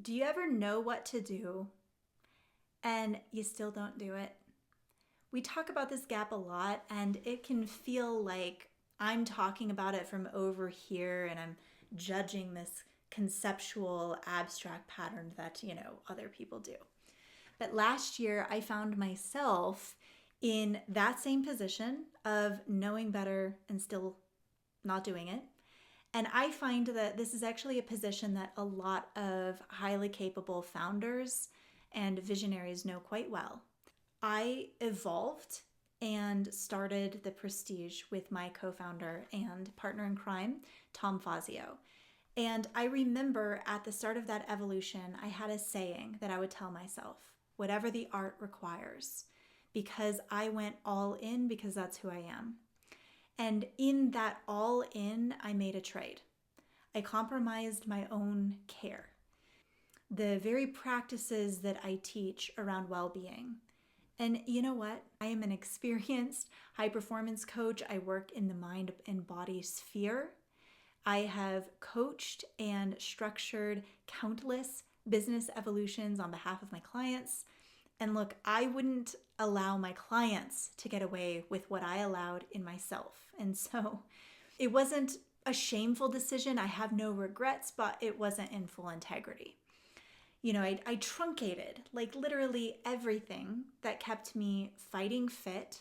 Do you ever know what to do and you still don't do it? We talk about this gap a lot, and it can feel like I'm talking about it from over here and I'm judging this conceptual, abstract pattern that, other people do. But last year, I found myself in that same position of knowing better and still not doing it. And I find that this is actually a position that a lot of highly capable founders and visionaries know quite well. I evolved and started the Prestige with my co-founder and partner in crime, Tom Fazio. And I remember at the start of that evolution, I had a saying that I would tell myself, whatever the art requires, because I went all in because that's who I am. And in that all in, I made a trade. I compromised my own care. The very practices that I teach around well-being. And you know what? I am an experienced high performance coach. I work in the mind and body sphere. I have coached and structured countless business evolutions on behalf of my clients. And look, I wouldn't allow my clients to get away with what I allowed in myself. And so it wasn't a shameful decision. I have no regrets, but it wasn't in full integrity. I truncated like literally everything that kept me fighting fit,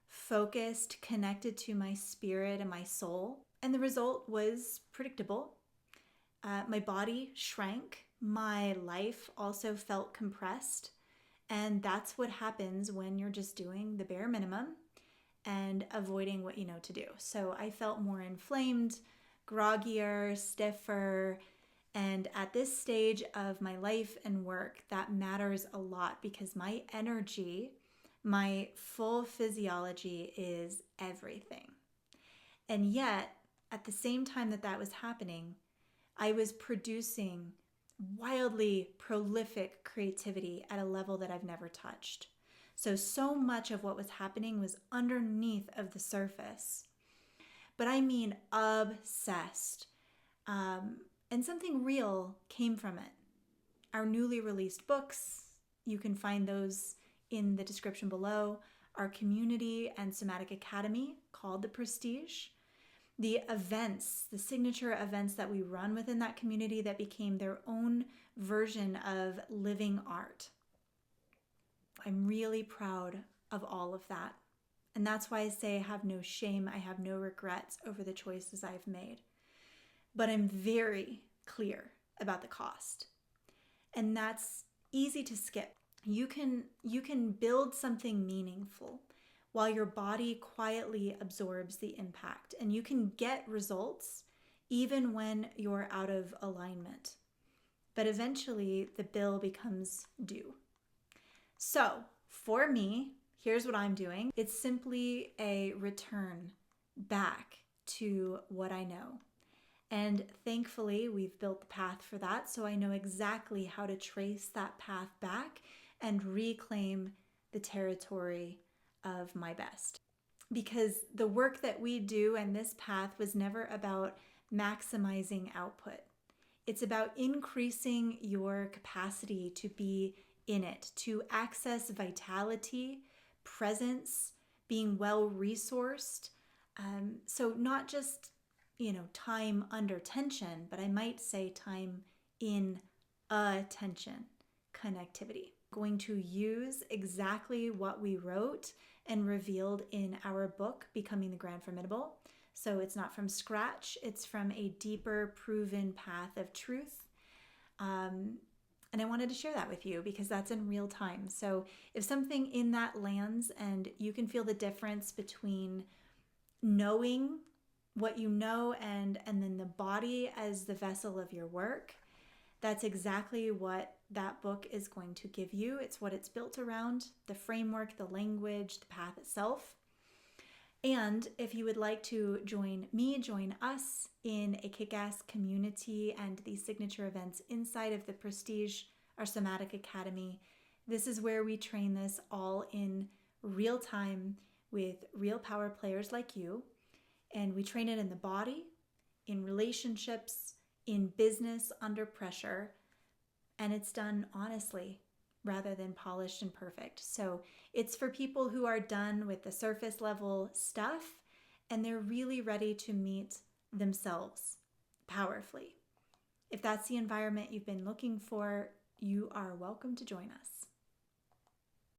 focused, connected to my spirit and my soul. And the result was predictable. My body shrank. My life also felt compressed. And that's what happens when you're just doing the bare minimum and avoiding what you know to do. So I felt more inflamed, groggier, stiffer. And at this stage of my life and work, that matters a lot because my energy, my full physiology is everything. And yet, at the same time that was happening, I was producing wildly prolific creativity at a level that I've never touched. So much of what was happening was underneath of the surface. But I mean obsessed. And something real came from it. Our newly released books, you can find those in the description below. Our community and Somatic Academy called The Prestige. The events, the signature events that we run within that community that became their own version of living art. I'm really proud of all of that. And that's why I say I have no shame, I have no regrets over the choices I've made. But I'm very clear about the cost. And that's easy to skip. You can build something meaningful while your body quietly absorbs the impact. And you can get results even when you're out of alignment. But eventually the bill becomes due. So for me, here's what I'm doing. It's simply a return back to what I know. And thankfully, we've built the path for that. So I know exactly how to trace that path back and reclaim the territory of my best. Because the work that we do and this path was never about maximizing output. It's about increasing your capacity to be in it, to access vitality, presence, being well resourced. So not just, time under tension, but I might say time in attention, connectivity. Going to use exactly what we wrote and revealed in our book, Becoming the Grand Formidable. So it's not from scratch, it's from a deeper, proven path of truth. And I wanted to share that with you because that's in real time. So if something in that lands and you can feel the difference between knowing what you know and then the body as the vessel of your work, that's exactly what that book is going to give you. It's what it's built around, the framework, the language, the path itself. And if you would like to join us in a kick-ass community and these signature events inside of the Prestige, our Somatic Academy, this is where we train this all in real time with real power players like you. And we train it in the body, in relationships, in business under pressure, and it's done honestly rather than polished and perfect. So it's for people who are done with the surface level stuff and they're really ready to meet themselves powerfully. If that's the environment you've been looking for, you are welcome to join us.